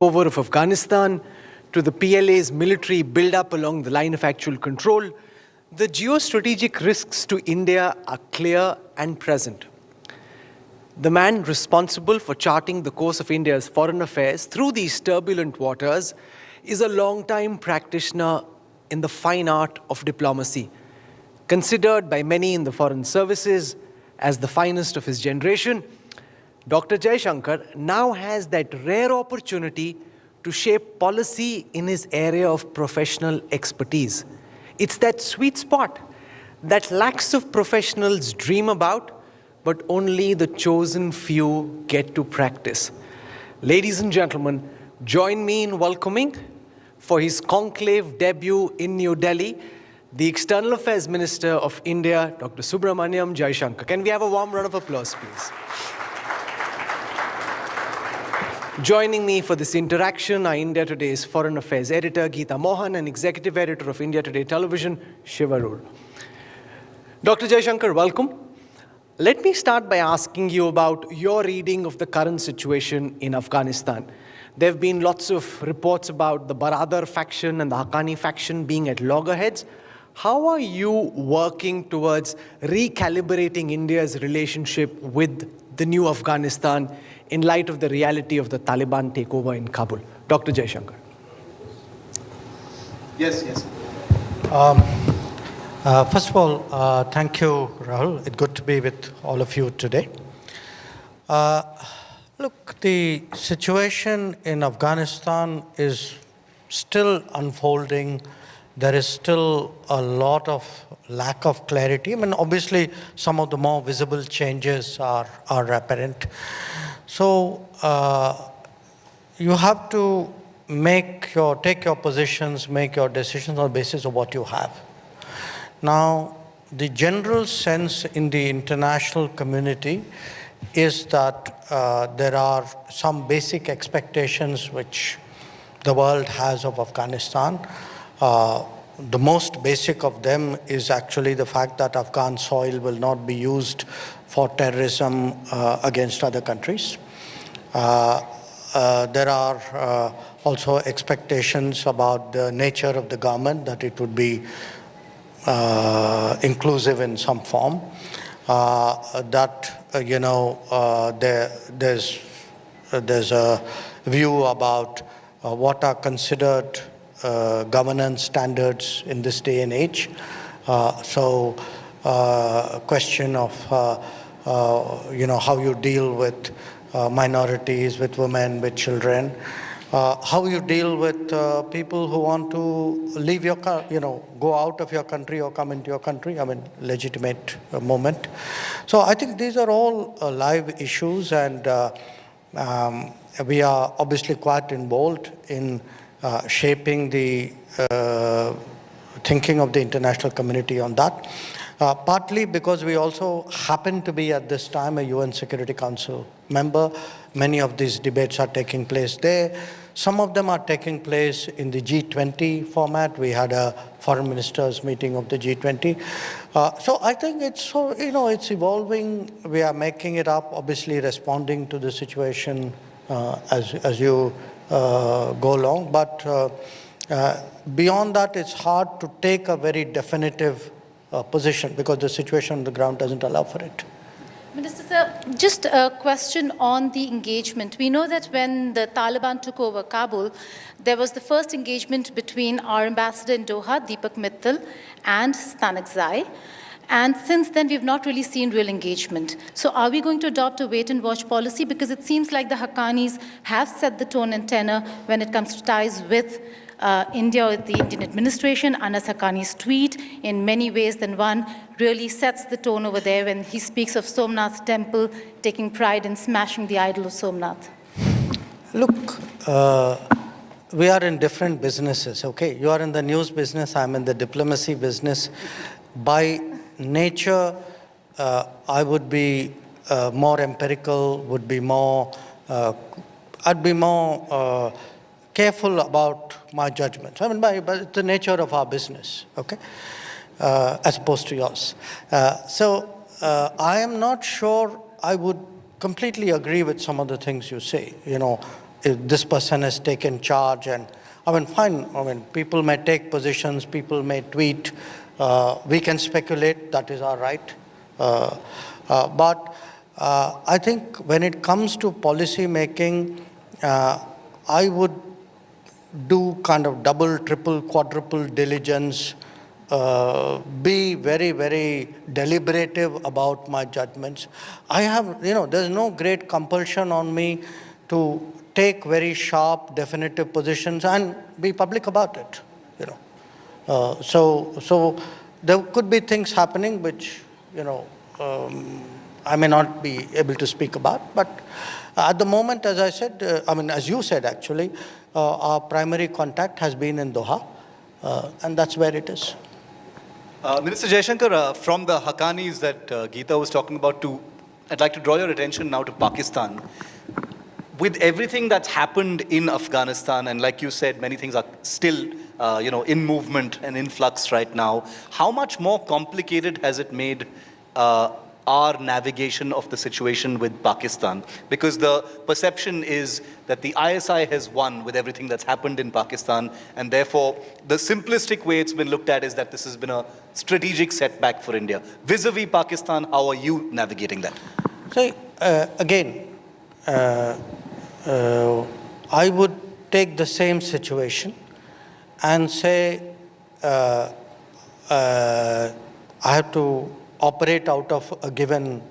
Over of Afghanistan to the PLA's military build-up along the line of actual control, the geostrategic risks to India are clear and present. The man responsible for charting the course of India's foreign affairs through these turbulent waters is a long-time practitioner in the fine art of diplomacy, considered by many in the foreign services as the finest of his generation. Dr. Jaishankar now has that rare opportunity to shape policy in his area of professional expertise. It's that sweet spot that lakhs of professionals dream about, but only the chosen few get to practice. Ladies and gentlemen, join me in welcoming, for his conclave debut in New Delhi, the External Affairs Minister of India, Dr. Subramaniam Jaishankar. Can we have a warm round of applause, please? Joining me for this interaction are India Today's Foreign Affairs Editor, Geeta Mohan, and Executive Editor of India Today Television, Shiv Arora. Dr. Jaishankar, welcome. Let me start by asking you about your reading of the current situation in Afghanistan. There have been lots of reports about the Baradar faction and the Haqqani faction being at loggerheads. How are you working towards recalibrating India's relationship with the new Afghanistan in light of the reality of the Taliban takeover in Kabul? Dr. Jaishankar. Yes. First of all, thank you, Rahul. It's good to be with all of you today. Look, the situation in Afghanistan is still unfolding. There is still a lot of lack of clarity. I mean, obviously, some of the more visible changes are apparent. So you have to take your positions, make your decisions on the basis of what you have. Now, the general sense in the international community is that there are some basic expectations which the world has of Afghanistan. The most basic of them is actually the fact that Afghan soil will not be used for terrorism against other countries. There are also expectations about the nature of the government, that it would be inclusive in some form. There's a view about what are considered governance standards in this day and age. Question of how you deal with minorities, with women, with children, how you deal with people who want to leave your, go out of your country or come into your country. I mean, legitimate movement. So I think these are all live issues, and we are obviously quite involved in shaping the thinking of the international community on that. Partly because we also happen to be at this time a UN Security Council member. Many of these debates are taking place there. Some of them are taking place in the G20 format. We had a foreign ministers meeting of the G20. So I think it's evolving. We are making it up, obviously responding to the situation as you go along. But beyond that, it's hard to take a very definitive position because the situation on the ground doesn't allow for it. Minister Sir, just a question on the engagement. We know that when the Taliban took over Kabul, there was the first engagement between our ambassador in Doha, Deepak Mittal, and Stanexai. And since then, we've not really seen real engagement. So are we going to adopt a wait-and-watch policy? Because it seems like the Haqqanis have set the tone and tenor when it comes to ties with India, with the Indian administration. Anas Haqqani's tweet, in many ways than one, really sets the tone over there when he speaks of Somnath Temple taking pride in smashing the idol of Somnath. Look, we are in different businesses, okay? You are in the news business, I'm in the diplomacy business. By nature, I would be more empirical, I'd be more careful about my judgments. I mean, by the nature of our business, okay, as opposed to yours. I am not sure I would completely agree with some of the things you say. if this person has taken charge. And I mean, fine, I mean, people may take positions, people may tweet, we can speculate, that is our right. But I think when it comes to policy making, I would do kind of double, triple, quadruple diligence, be very, very deliberative about my judgments. I have, there's no great compulsion on me to take very sharp, definitive positions and be public about it, So there could be things happening which, I may not be able to speak about, but at the moment, as I said, as you said actually, our primary contact has been in Doha, and that's where it is. Minister Jaishankar, from the Haqqanis that Geeta was talking about, I'd like to draw your attention now to Pakistan. With everything that's happened in Afghanistan, and like you said, many things are still, in movement and in flux right now, how much more complicated has it made our navigation of the situation with Pakistan? Because the perception is that the ISI has won with everything that's happened in Pakistan, and therefore the simplistic way it's been looked at is that this has been a strategic setback for India. Vis-a-vis Pakistan, how are you navigating that? So again, I would take the same situation and say I have to operate out of a given,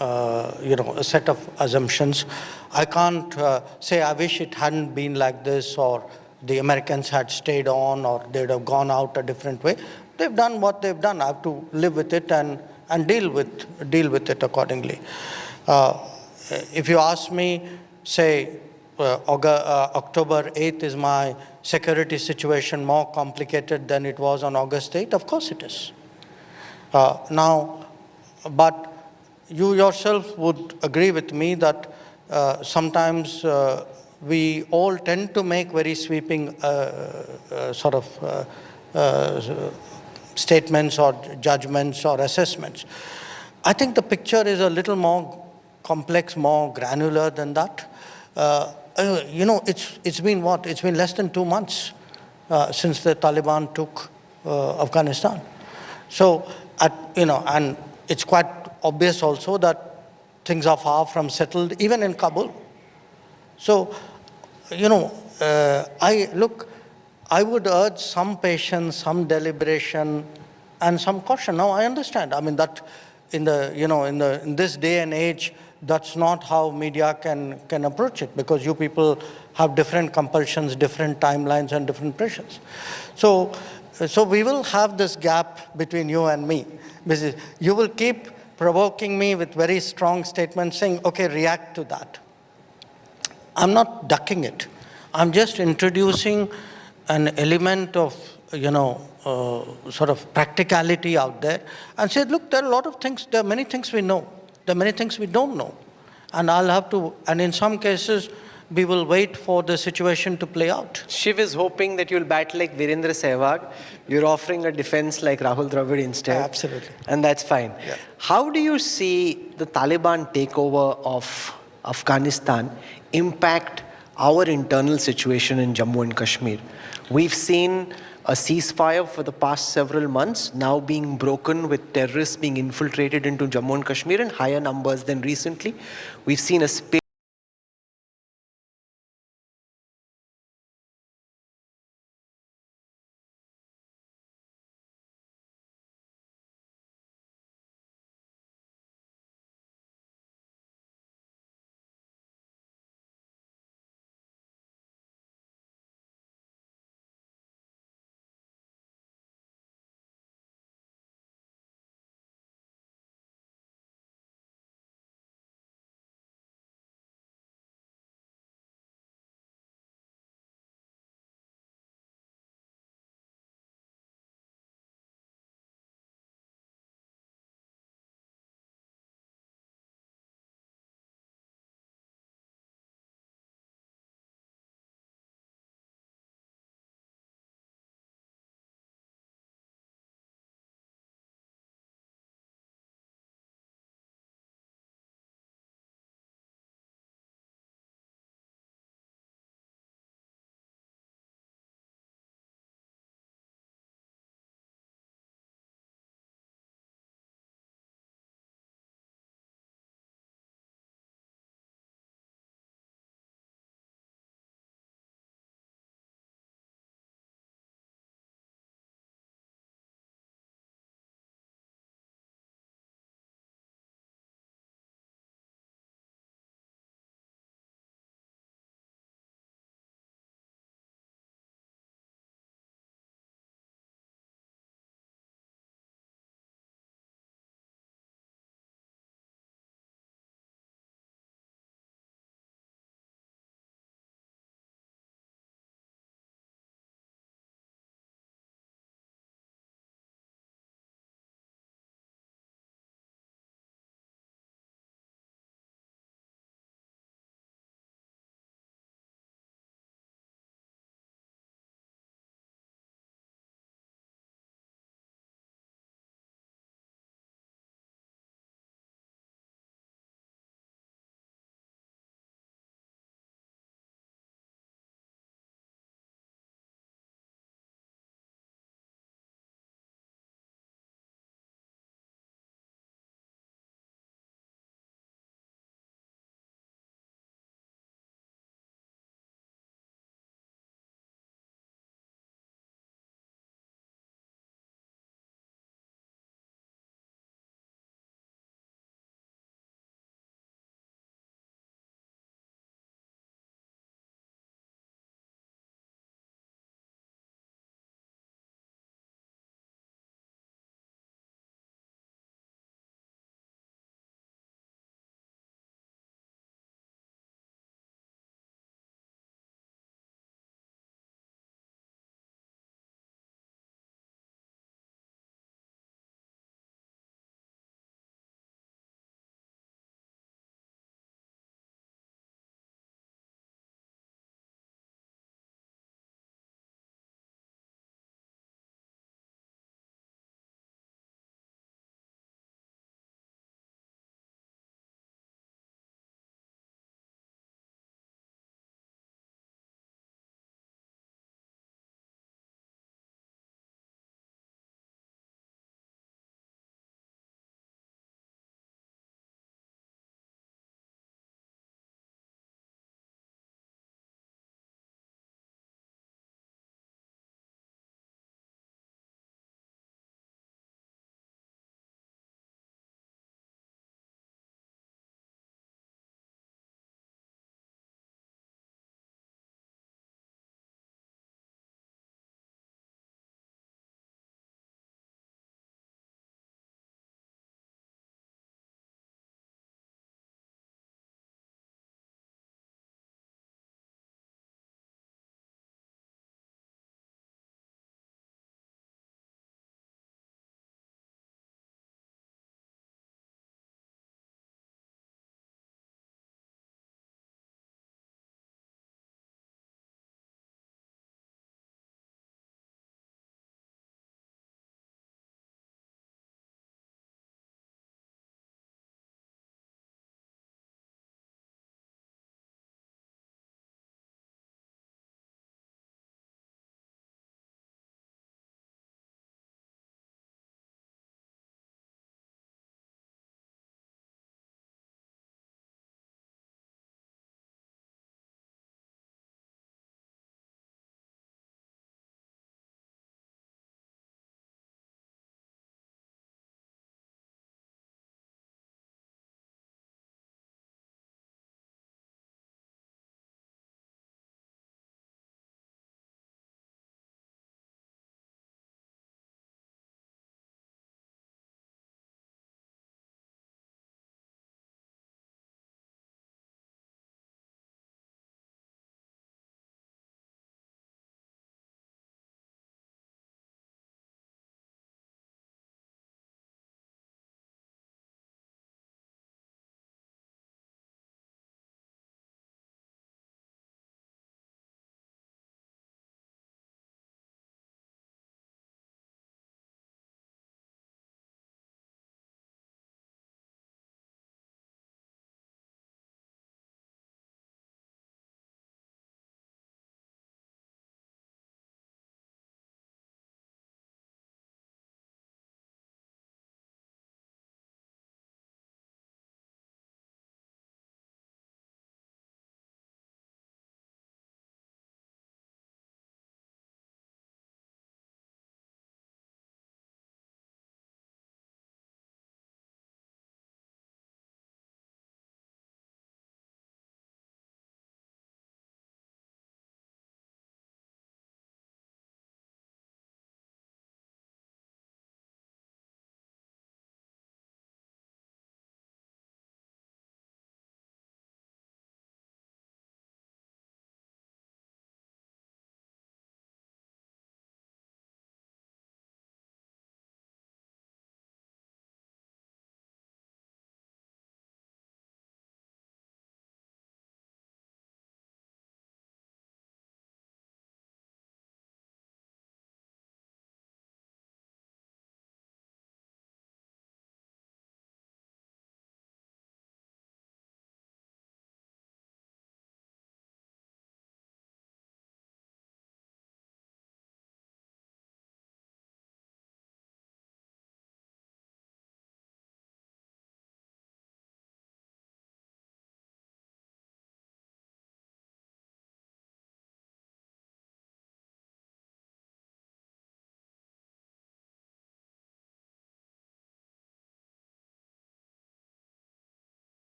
a set of assumptions. I can't say I wish it hadn't been like this, or the Americans had stayed on, or they'd have gone out a different way. They've done what they've done. I have to live with it and deal with it accordingly. If you ask me, say, October 8th, is my security situation more complicated than it was on August 8th? Of course it is. But you yourself would agree with me that sometimes we all tend to make very sweeping statements or judgments or assessments. I think the picture is a little more complex, more granular than that. It's been what? It's been less than 2 months since the Taliban took Afghanistan. So, and it's quite obvious also that things are far from settled, even in Kabul. So, I would urge some patience, some deliberation, and some caution. Now, I understand. I mean, that in this day and age, that's not how media can approach it, because you people have different compulsions, different timelines, and different pressures. So we will have this gap between you and me. You will keep provoking me with very strong statements saying, okay, react to that. I'm not ducking it. I'm just introducing an element of, sort of practicality out there, and said, look, there are a lot of things, there are many things we know. There are many things we don't know. And in some cases, we will wait for the situation to play out. Shiv is hoping that you'll bat like Virendra Sehwag. You're offering a defense like Rahul Dravid instead. Absolutely. And that's fine. Yeah. How do you see the Taliban takeover of Afghanistan impact our internal situation in Jammu and Kashmir? We've seen a ceasefire for the past several months now being broken, with terrorists being infiltrated into Jammu and Kashmir in higher numbers than recently. We've seen a